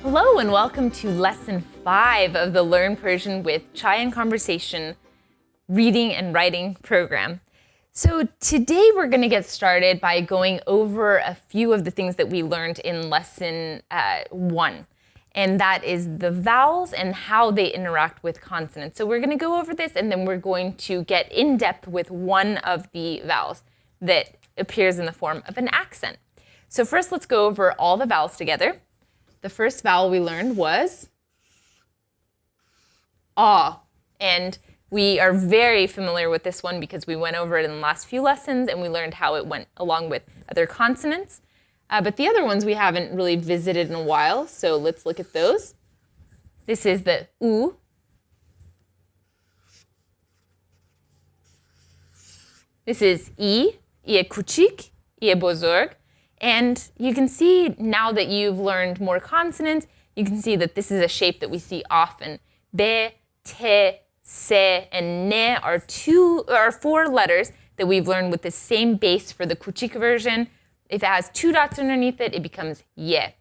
Hello and welcome to Lesson 5 of the Learn Persian with Chai and Conversation reading and writing program. So today we're going to get started by going over a few of the things that we learned in Lesson 1. And that is the vowels and how they interact with consonants. So we're going to go over this and then we're going to get in depth with one of the vowels that appears in the form of an accent. So first let's go over all the vowels together. The first vowel we learned was ah, and we are very familiar with this one because we went over it in the last few lessons and we learned how it went along with other consonants. But the other ones we haven't really visited in a while, so let's look at those. This is the u. This is i kuchik, i bozorg. And you can see now that you've learned more consonants, you can see that this is a shape that we see often. Be, te, se, and ne are four letters that we've learned with the same base for the kuchik version. If it has two dots underneath it, it becomes ye.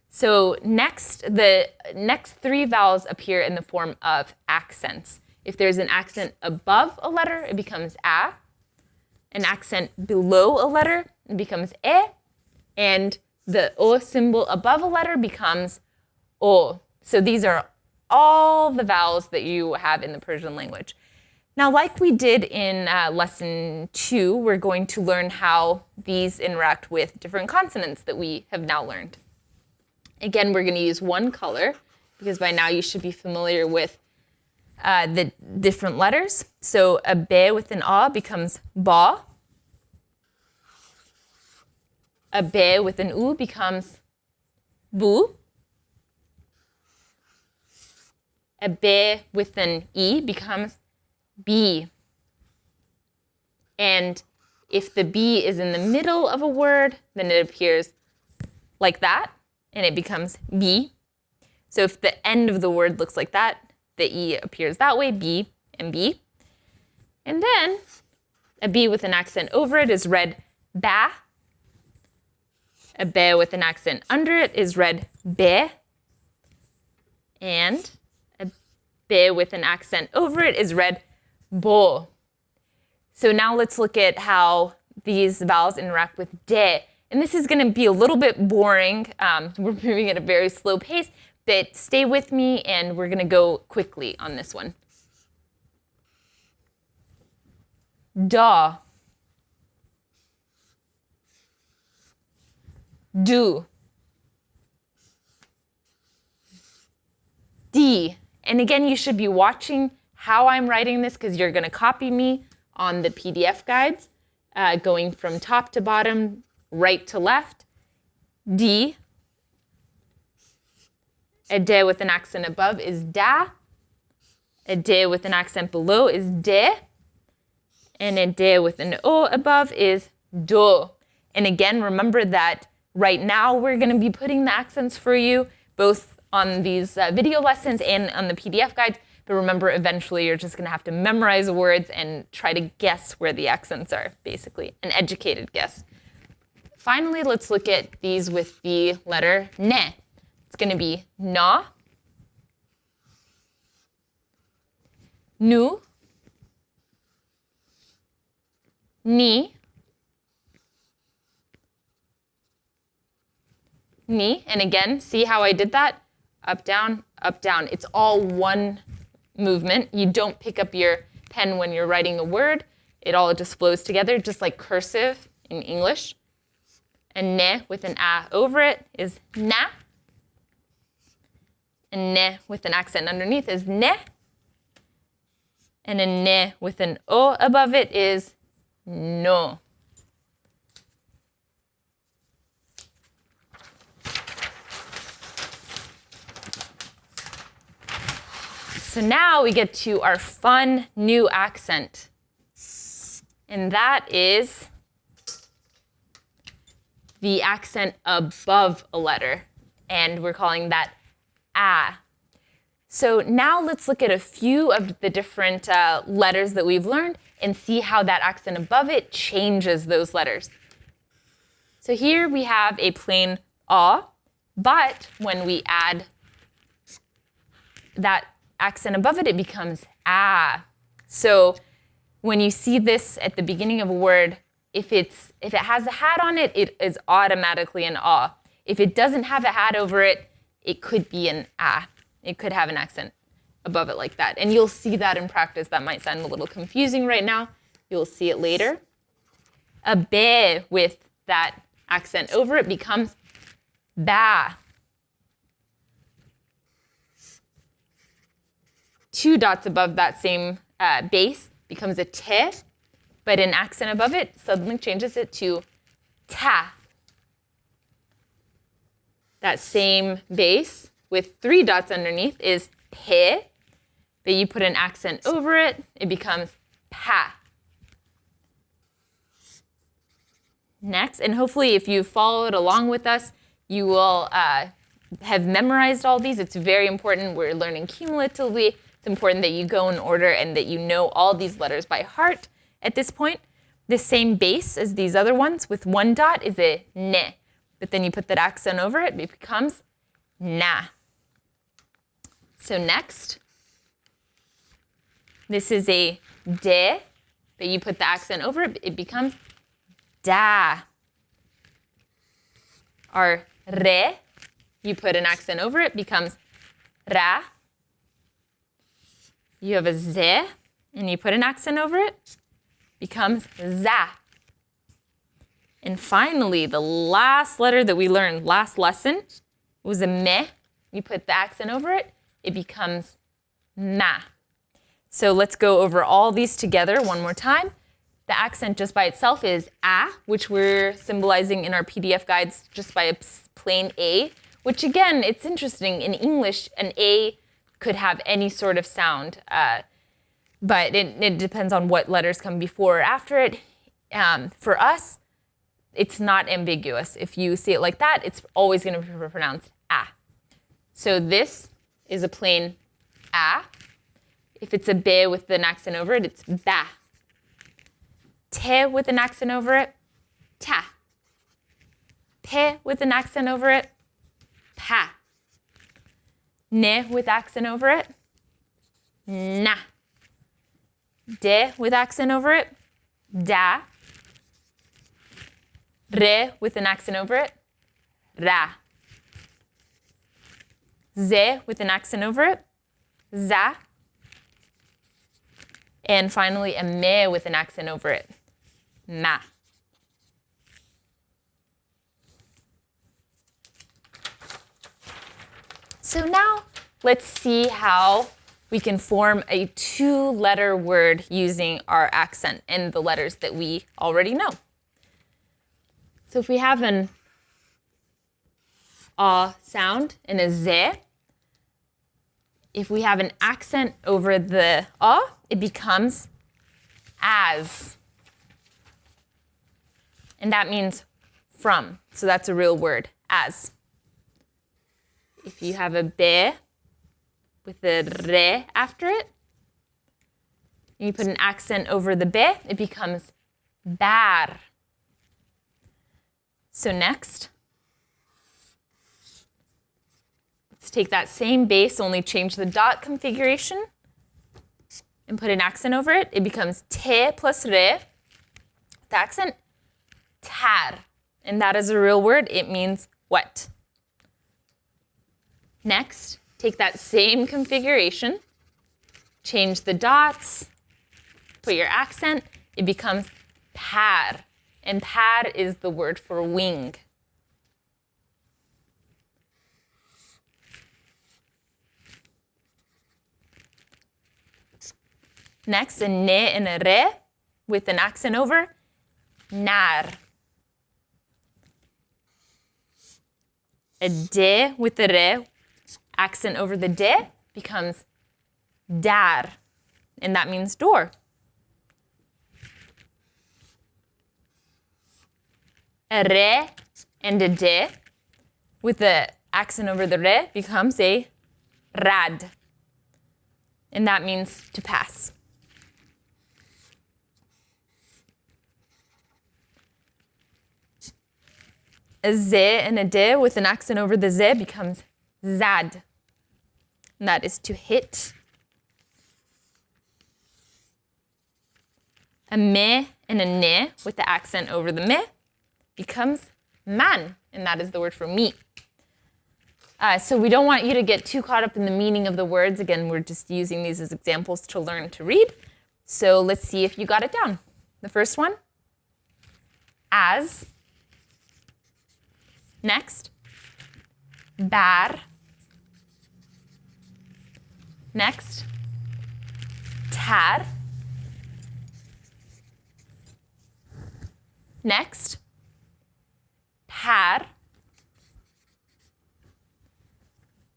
So next, the next three vowels appear in the form of accents. If there's an accent above a letter, it becomes a. An accent below a letter, it becomes e, and the o symbol above a letter becomes o. So these are all the vowels that you have in the Persian language. Now, like we did in Lesson 2, we're going to learn how these interact with different consonants that we have now learned. Again, we're going to use one color because by now you should be familiar with the different letters. So a be with an a becomes ba. A be with an u becomes bu. A be with an e becomes bi. And if the b is in the middle of a word, then it appears like that, and it becomes bi. So if the end of the word looks like that, the e appears that way, b and b. And then a b with an accent over it is read ba. A be with an accent under it is read be. And a be with an accent over it is read bo. So now let's look at how these vowels interact with de. And this is going to be a little bit boring. We're moving at a very slow pace, but stay with me and we're going to go quickly on this one. Da. Do. D. And again, you should be watching how I'm writing this because you're going to copy me on the PDF guides, going from top to bottom, right to left. D. A de with an accent above is da. A de with an accent below is de. And a de with an o above is do. And again, remember that right now we're going to be putting the accents for you, both on these video lessons and on the PDF guides. But remember, eventually you're just going to have to memorize the words and try to guess where the accents are, basically, an educated guess. Finally, let's look at these with the letter ne. It's going to be na, nu, ni, ni. And again, see how I did that? Up, down, up, down. It's all one movement. You don't pick up your pen when you're writing a word. It all just flows together, just like cursive in English. And ne with an a over it is na. And ne with an accent underneath is ne. And a ne with an o above it is no. So now we get to our fun new accent. And that is the accent above a letter, and we're calling that a. So now let's look at a few of the different letters that we've learned and see how that accent above it changes those letters. So here we have a plain a, but when we add that accent above it, it becomes a. So when you see this at the beginning of a word, if it has a hat on it, it is automatically an a. If it doesn't have a hat over it, it could be an a. It could have an accent above it like that. And you'll see that in practice. That might sound a little confusing right now. You'll see it later. A be with that accent over it becomes ba. 2 dots above that same base becomes a te, but an accent above it suddenly changes it to ta. That same base with 3 dots underneath is pe, but you put an accent over it, it becomes pa. Next, and hopefully if you followed along with us, you will have memorized all these. It's very important. We're learning cumulatively. It's important that you go in order and that you know all these letters by heart at this point. The same base as these other ones with 1 dot is a ne, but then you put that accent over it, it becomes na. So next, this is a de, but you put the accent over it, it becomes da. Our re, you put an accent over it, becomes ra. You have a ze, and you put an accent over it, becomes za. And finally, the last letter that we learned last lesson was a me. You put the accent over it, it becomes ma. So let's go over all these together one more time. The accent just by itself is a, which we're symbolizing in our PDF guides just by a plain a, which again, it's interesting. In English, an a could have any sort of sound, but it depends on what letters come before or after it. For us, it's not ambiguous. If you see it like that, it's always going to be pronounced a. So this is a plain a. If it's a be with an accent over it, it's ba. Te with an accent over it, ta. Pe with an accent over it, pa. Ne with accent over it, na. De with accent over it, da. Re with an accent over it, ra. Ze with an accent over it, za. And finally, a me with an accent over it, ma. So now let's see how we can form a 2-letter word using our accent and the letters that we already know. So if we have an a sound and a ze, if we have an accent over the a, it becomes as. And that means from. So that's a real word, as. If you have a be with a re after it, and you put an accent over the be, it becomes bar. So next, let's take that same base, only change the dot configuration, and put an accent over it. It becomes te plus re. The accent, tar. And that is a real word. It means wet. Next, take that same configuration, change the dots, put your accent. It becomes par. And par is the word for wing. Next, a ne and a re with an accent over, nar. A de with the re, accent over the de, becomes dar. And that means door. A re and a d with the accent over the re becomes a rad. And that means to pass. A z and a d with an accent over the z becomes zad. And that is to hit. A me and a ne with the accent over the me becomes man. And that is the word for meat. So we don't want you to get too caught up in the meaning of the words. Again, we're just using these as examples to learn to read. So let's see if you got it down. The first one, as. Next, bar. Next, tar. Next, par.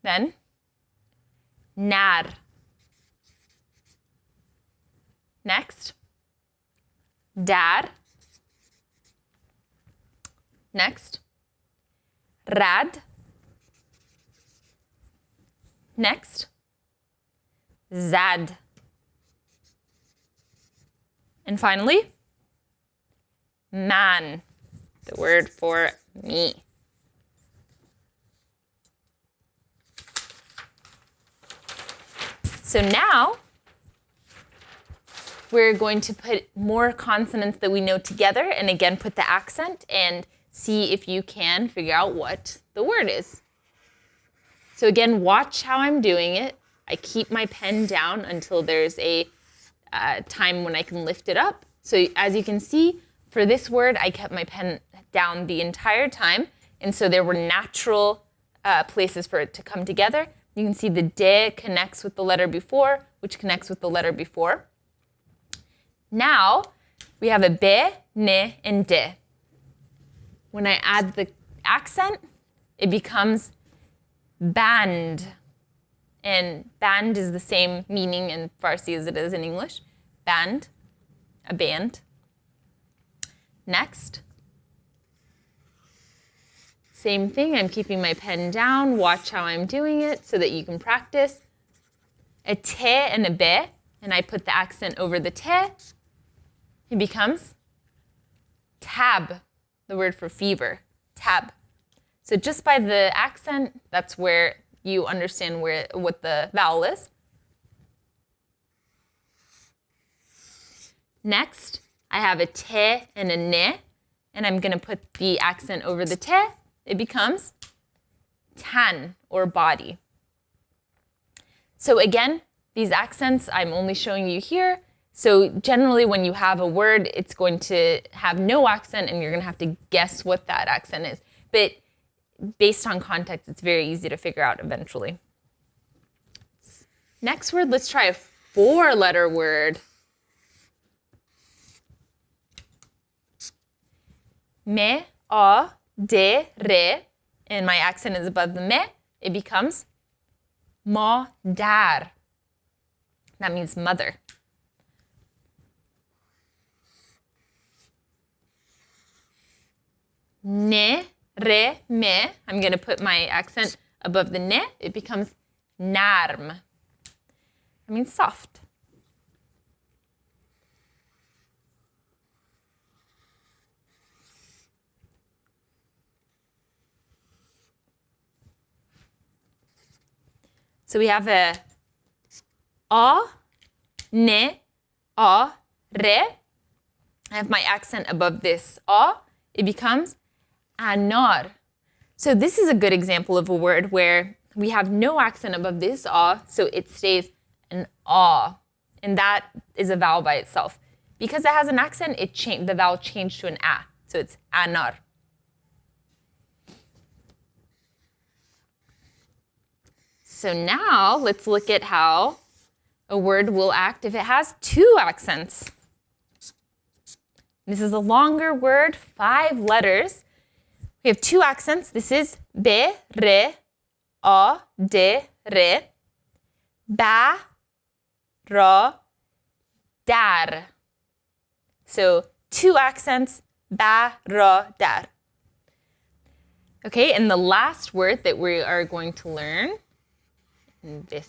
Then, nar. Next, dar. Next, rad. Next, zad. And finally, man, the word for me. So now we're going to put more consonants that we know together and again put the accent and see if you can figure out what the word is. So again, watch how I'm doing it. I keep my pen down until there's a time when I can lift it up. So as you can see, for this word, I kept my pen down the entire time. And so there were natural places for it to come together. You can see the de connects with the letter before, which connects with the letter before. Now, we have a be, ne, and de. When I add the accent, it becomes band. And band is the same meaning in Farsi as it is in English. Band, a band. Next. Same thing, I'm keeping my pen down. Watch how I'm doing it so that you can practice. A te and a be, and I put the accent over the te. It becomes tab, the word for fever, tab. So just by the accent, that's where you understand what the vowel is. Next, I have a te and a ne, and I'm going to put the accent over the te. It becomes tan, or body. So again, these accents I'm only showing you here. So generally when you have a word, it's going to have no accent and you're going to have to guess what that accent is. But based on context, it's very easy to figure out eventually. Next word, let's try a 4-letter word. Me, a, de, re, and my accent is above the me, it becomes madar. That means mother. Ne, re, me, I'm going to put my accent above the ne, it becomes narm. That means soft. So we have a ne, re. I have my accent above this it becomes anar. So this is a good example of a word where we have no accent above this so it stays an and that is a vowel by itself. Because it has an accent, the vowel changed to an a, so it's anar. So now let's look at how a word will act if it has 2 accents. This is a longer word, 5 letters. We have 2 accents. This is be, re, a, de, re, ba, ra, dar. So 2 accents, ba, ra, dar. Okay, and the last word that we are going to learn in this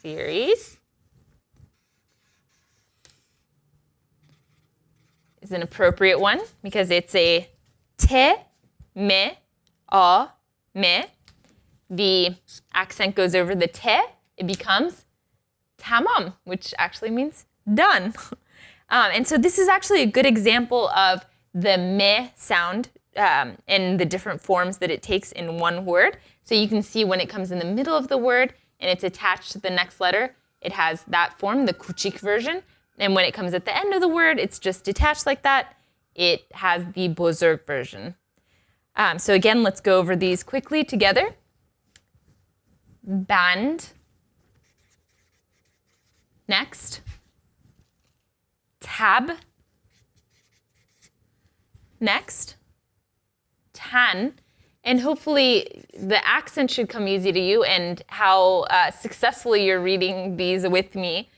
series is an appropriate one because it's a te, me, a, me. The accent goes over the te, it becomes tamam, which actually means done. And so this is actually a good example of the me sound and the different forms that it takes in one word. So you can see when it comes in the middle of the word and it's attached to the next letter, it has that form, the kuchik version. And when it comes at the end of the word, it's just detached like that. It has the bozorg version. So again, let's go over these quickly together. Band. Next. Tab. Next. Tan. And hopefully the accent should come easy to you, and how successfully you're reading these with me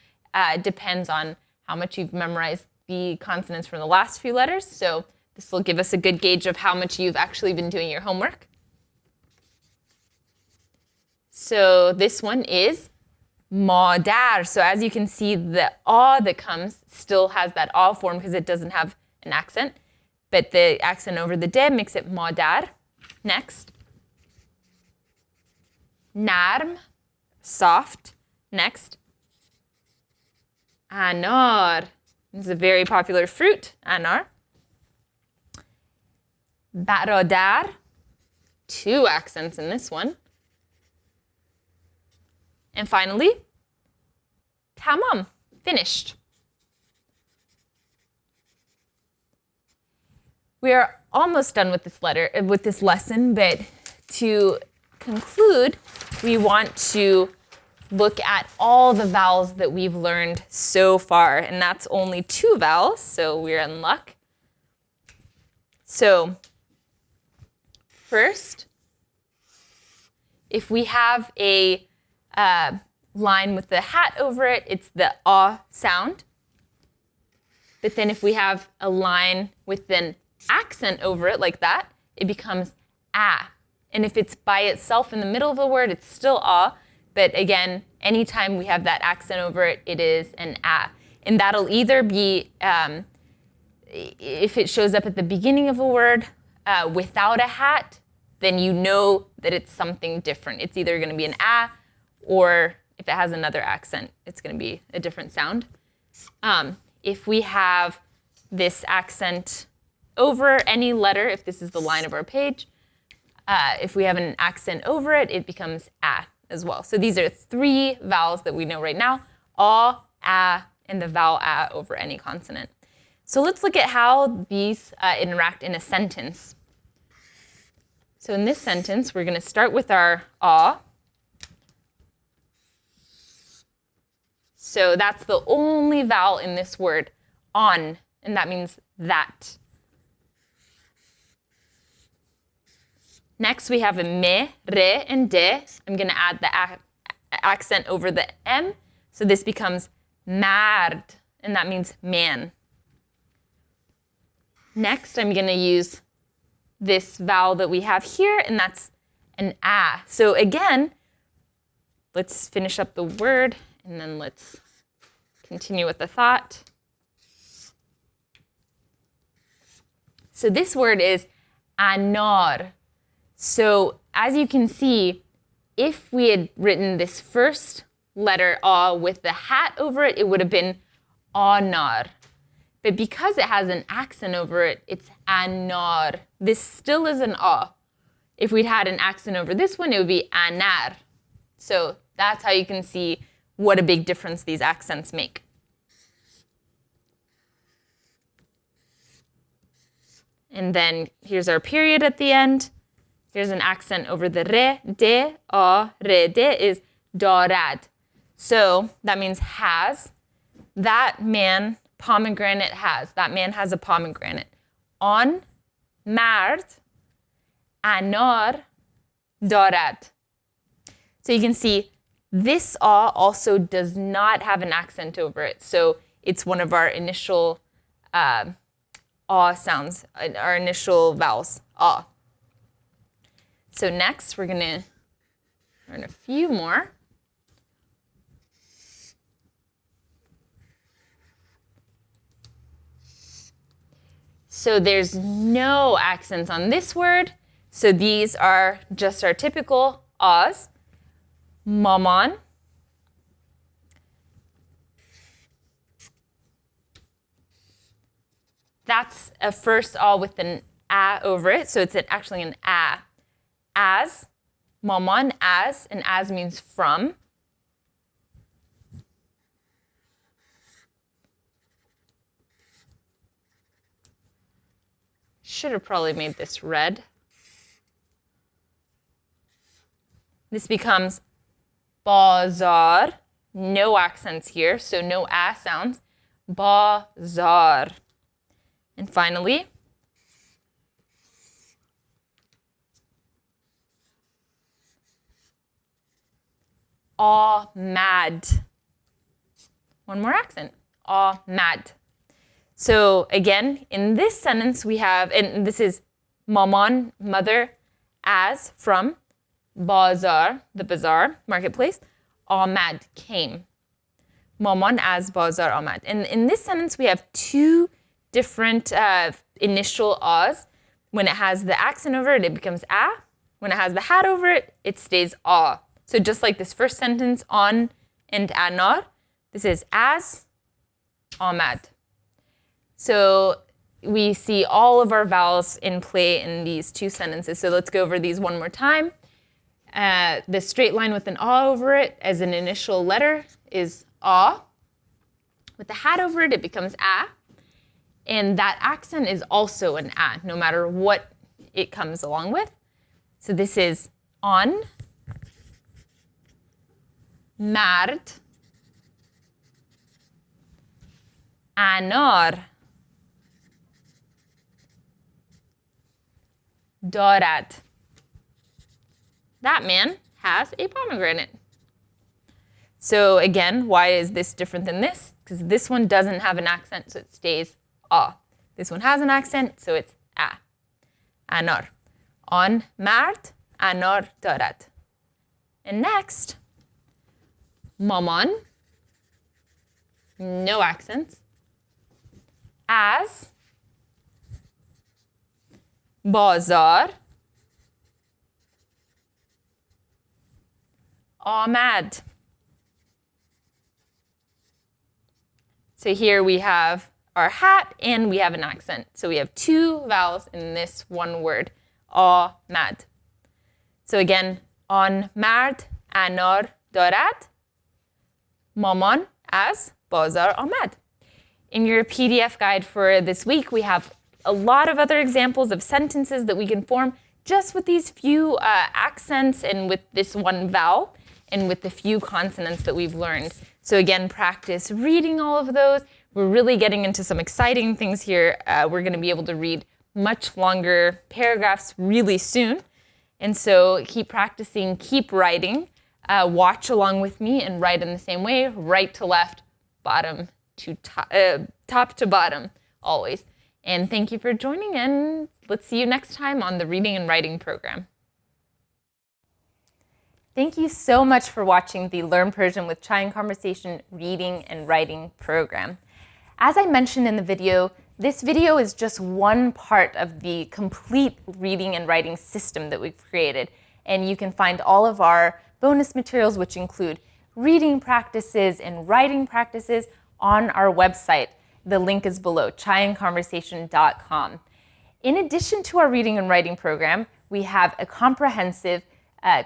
depends on how much you've memorized the consonants from the last few letters. So this will give us a good gauge of how much you've actually been doing your homework. So this one is madar. So as you can see, the a that comes still has that a form because it doesn't have an accent. But the accent over the de makes it madar. Next. Narm, soft. Next. Anar. This is a very popular fruit, anar. Barodar. Two accents in this one. And finally, tamam, finished. We are almost done with this lesson, but to conclude, we want to look at all the vowels that we've learned so far, and that's only 2 vowels, so we're in luck. So first, if we have a line with the hat over it, it's the a sound. But then if we have a line with an accent over it like that, it becomes a. And if it's by itself in the middle of the word, it's still a. But again, anytime we have that accent over it, it is an a. And that'll either be, if it shows up at the beginning of a word without a hat, then you know that it's something different. It's either going to be an a, or if it has another accent, it's going to be a different sound. If we have this accent over any letter, if this is the line of our page, if we have an accent over it, it becomes a as well. So these are 3 vowels that we know right now, a, and the vowel a over any consonant. So let's look at how these interact in a sentence. So in this sentence, we're going to start with our a. So that's the only vowel in this word, on, and that means that. Next, we have a me, re, and de. I'm going to add the accent over the M. So this becomes mard, and that means man. Next, I'm going to use this vowel that we have here, and that's an a. So again, let's finish up the word, and then let's continue with the thought. So this word is anar. So as you can see, if we had written this first letter a with the hat over it, it would have been anar. But because it has an accent over it, it's anar. This still is an a. If we'd had an accent over this one, it would be anar. So that's how you can see what a big difference these accents make. And then here's our period at the end. Here's an accent over the re, de, a, re, de is darad. So that means has. That man, pomegranate has. That man has a pomegranate. On, mard, anar, darad. So you can see this a also does not have an accent over it. So it's one of our initial a sounds, our initial vowels, a. So next, we're going to learn a few more. So there's no accents on this word. So these are just our typical A's. Maman. That's a first A with an A over it. So it's actually an A. As. Maman, as. And as means from. Should have probably made this red. This becomes bazar. No accents here, so no A sounds. Bazar. And finally, mad. One more accent. Mad. So again, in this sentence we have, and this is maman, mother, as, from, bazar, the bazaar, marketplace, amad, came. Maman as bazar amad. And in this sentence we have two different initial A's. When it has the accent over it, it becomes A. When it has the hat over it, it stays A. So just like this first sentence, on and anar, this is as, amad. So we see all of our vowels in play in these two sentences. So let's go over these one more time. The straight line with an A over it as an initial letter is A. With the hat over it, it becomes A. And that accent is also an A, no matter what it comes along with. So this is on, mard, anar, دارد. That man has a pomegranate. So again, why is this different than this? Because this one doesn't have an accent, so it stays A. This one has an accent, so it's A. anar. On مرد anar دارد. And next, maman, no accents. As, bazar, آمد. So here we have our hat and we have an accent. So we have two vowels in this one word, آمد. So again, on مرد anar دارد. Maman as bazar آمد. In your PDF guide for this week, we have a lot of other examples of sentences that we can form just with these few accents and with this one vowel and with the few consonants that we've learned. So again, practice reading all of those. We're really getting into some exciting things here. We're going to be able to read much longer paragraphs really soon. And so keep practicing, keep writing, watch along with me and write in the same way, right to left, bottom to top to bottom, always. And thank you for joining, and let's see you next time on the Reading and Writing program. Thank you so much for watching the Learn Persian with Chai and Conversation Reading and Writing program. As I mentioned in the video, this video is just one part of the complete reading and writing system that we've created. And you can find all of our bonus materials, which include reading practices and writing practices, on our website. The link is below, chaiandconversation.com. In addition to our reading and writing program, we have a comprehensive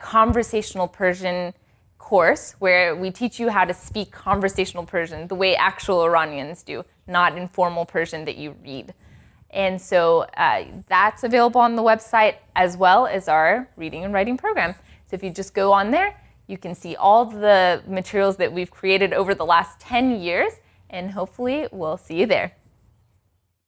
conversational Persian course where we teach you how to speak conversational Persian the way actual Iranians do, not informal Persian that you read. And so that's available on the website as well as our reading and writing program. So if you just go on there, you can see all the materials that we've created over the last 10 years, and hopefully we'll see you there.